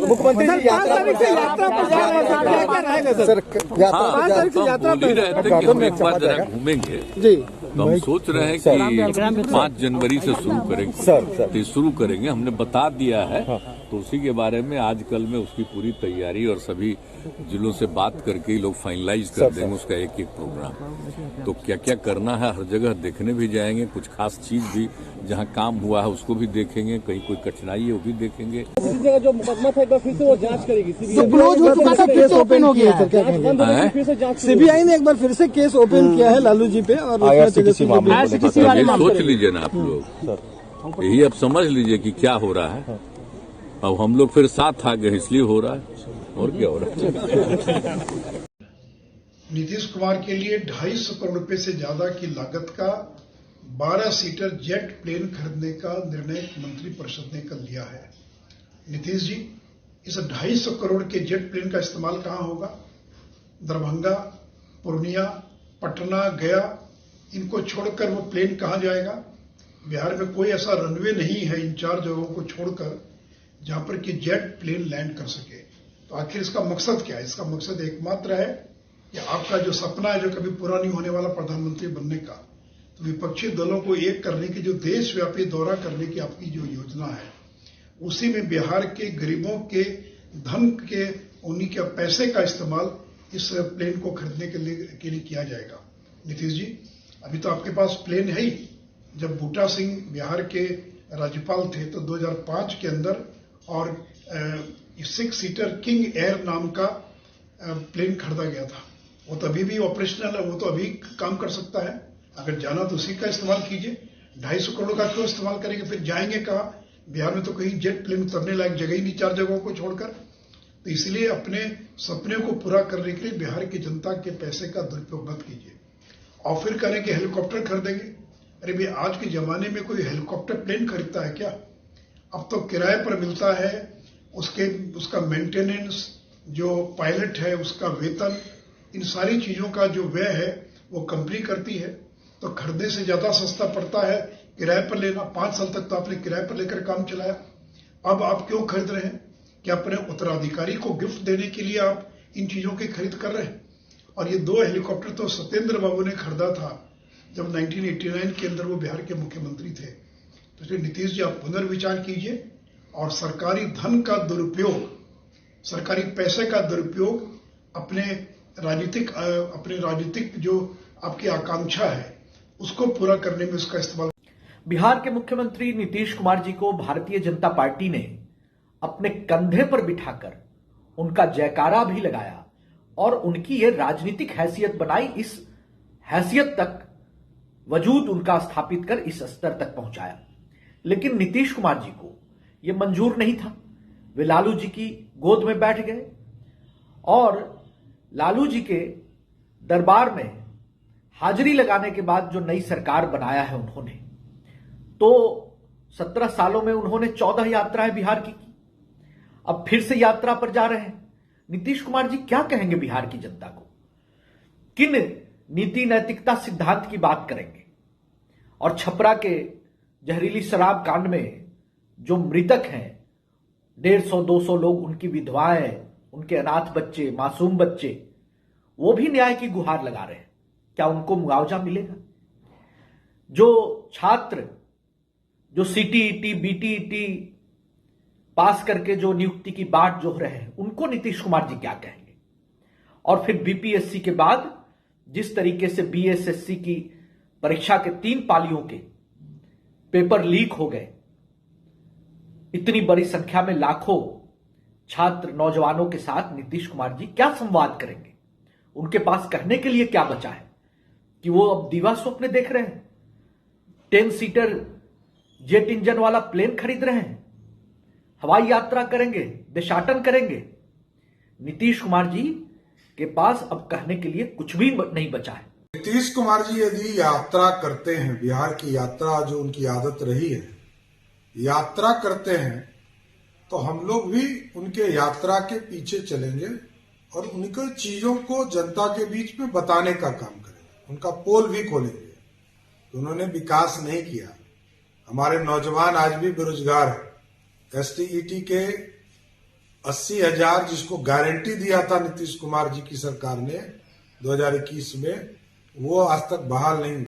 मुख्यमंत्री जी यात्रा पर क्या रहेगा सर? यात्रा पर हम एक बार जरा घूमेंगे जी, तो हम सोच रहे हैं कि 5 जनवरी से शुरू करेंगे तो शुरू करेंगे। हमने बता दिया है तो उसी के बारे में आजकल में उसकी पूरी तैयारी और सभी जिलों से बात करके ही लोग फाइनलाइज कर देंगे उसका एक एक प्रोग्राम। तो क्या क्या करना है हर जगह देखने भी जाएंगे, कुछ खास चीज भी जहां काम हुआ है उसको भी देखेंगे, कहीं कोई कठिनाई है वो भी देखेंगे। जगह जो मुकदमा था एक बार फिर से वो जांच करेगी। क्लोज हो चुका था, केस ओपन हो गया है। क्या कहेंगे? फिर से जांच सीबीआई ने एक बार फिर से केस ओपन किया है लालू जी पे और ये सोच लीजिए ना आप लोग, यही अब समझ लीजिए कि क्या हो रहा है। अब हम लोग फिर साथ आ गए इसलिए हो रहा है, और क्या हो रहा है। नीतीश कुमार के लिए 250 करोड़ रुपए से ज्यादा की लागत का 12 सीटर जेट प्लेन खरीदने का निर्णय मंत्री परिषद ने कल लिया है। नीतीश जी, इस 250 करोड़ के जेट प्लेन का इस्तेमाल कहां होगा? दरभंगा, पूर्णिया, पटना, गया, इनको छोड़कर वो प्लेन कहां जाएगा? बिहार में कोई ऐसा रनवे नहीं है इन 4 जगहों को छोड़कर जहां पर कि जेट प्लेन लैंड कर सके। तो आखिर इसका मकसद क्या है? इसका मकसद एकमात्र है कि आपका जो सपना है जो कभी पूरा नहीं होने वाला प्रधानमंत्री बनने का, तो विपक्षी दलों को एक करने की जो देशव्यापी दौरा करने की आपकी जो योजना है, उसी में बिहार के गरीबों के धन के उन्हीं के पैसे का इस्तेमाल इस प्लेन को खरीदने के लिए किया जाएगा। नीतीश जी, अभी तो आपके पास प्लेन है ही। जब बूटा सिंह बिहार के राज्यपाल थे तो 2005 के अंदर और 6 सीटर किंग एयर नाम का प्लेन खरीदा गया था। वो तो अभी भी ऑपरेशनल है, वो तो अभी काम कर सकता है। अगर जाना तो उसी का इस्तेमाल कीजिए। 250 करोड़ का क्यों इस्तेमाल करेंगे? फिर जाएंगे कहाँ? बिहार में तो कहीं जेट प्लेन उतरने लायक जगह ही नहीं 4 जगहों को छोड़कर। तो इसलिए अपने सपने को पूरा करने के लिए बिहार की जनता के पैसे का दुरुपयोग मत कीजिए। और फिर करें कि हेलीकॉप्टर खरीदेंगे। अरे भाई, आज के जमाने में कोई हेलीकॉप्टर प्लेन खरीदता है क्या? अब तो किराए पर मिलता है, उसका मेंटेनेंस, जो पायलट है उसका वेतन, इन सारी चीजों का जो व्यय है वो कंपनी करती है। तो खरीदने से ज्यादा सस्ता पड़ता है किराए पर लेना। 5 साल तक तो आपने किराए पर लेकर काम चलाया। अब आप क्यों खरीद रहे हैं? कि अपने उत्तराधिकारी को गिफ्ट देने के लिए आप इन चीजों की खरीद कर रहे हैं। और ये 2 हेलीकॉप्टर तो सत्येंद्र बाबू ने खरीदा था जब 1989 के अंदर वो बिहार के मुख्यमंत्री थे। तो इसलिए नीतीश जी, आप पुनर्विचार कीजिए और सरकारी धन का दुरुपयोग, सरकारी पैसे का दुरुपयोग अपने राजनीतिक जो आपकी आकांक्षा है उसको पूरा करने में उसका इस्तेमाल। बिहार के मुख्यमंत्री नीतीश कुमार जी को भारतीय जनता पार्टी ने अपने कंधे पर बिठाकर उनका जयकारा भी लगाया और उनकी ये राजनीतिक हैसियत बनाई। इस हैसियत तक वजूद उनका स्थापित कर इस स्तर तक पहुंचाया। लेकिन नीतीश कुमार जी को यह मंजूर नहीं था। वे लालू जी की गोद में बैठ गए और लालू जी के दरबार में हाजिरी लगाने के बाद जो नई सरकार बनाया है उन्होंने, तो 17 सालों में उन्होंने 14 यात्राएं बिहार की। अब फिर से यात्रा पर जा रहे हैं। नीतीश कुमार जी क्या कहेंगे बिहार की जनता को? किन नीति नैतिकता सिद्धांत की बात करेंगे? और छपरा के जहरीली शराब कांड में जो मृतक हैं 150-200 लोग, उनकी विधवाएं, उनके अनाथ बच्चे, मासूम बच्चे, वो भी न्याय की गुहार लगा रहे हैं। क्या उनको मुआवजा मिलेगा? जो छात्र जो सीटीईटी, बीटीईटी पास करके जो नियुक्ति की बाट जोह रहे हैं, उनको नीतीश कुमार जी क्या कहेंगे? और फिर बीपीएससी के बाद जिस तरीके से बीएसएससी की परीक्षा के 3 पालियों के पेपर लीक हो गए, इतनी बड़ी संख्या में लाखों छात्र नौजवानों के साथ नीतीश कुमार जी क्या संवाद करेंगे? उनके पास कहने के लिए क्या बचा है कि वो अब दीवा स्वप्न देख रहे हैं? 10 सीटर जेट इंजन वाला प्लेन खरीद रहे हैं, हवाई यात्रा करेंगे, देशाटन करेंगे। नीतीश कुमार जी के पास अब कहने के लिए कुछ भी नहीं बचा है। नीतीश कुमार जी यदि यात्रा करते हैं, बिहार की यात्रा जो उनकी आदत रही है, यात्रा करते हैं, तो हम लोग भी उनके यात्रा के पीछे चलेंगे और उनके चीजों को जनता के बीच में बताने का काम करेंगे। उनका पोल भी खोलेंगे। तो उन्होंने विकास नहीं किया। हमारे नौजवान आज भी बेरोजगार है। एसटीईटी के 80,000 जिसको गारंटी दिया था नीतीश कुमार जी की सरकार ने 2021 में, वो आज तक बहाल नहीं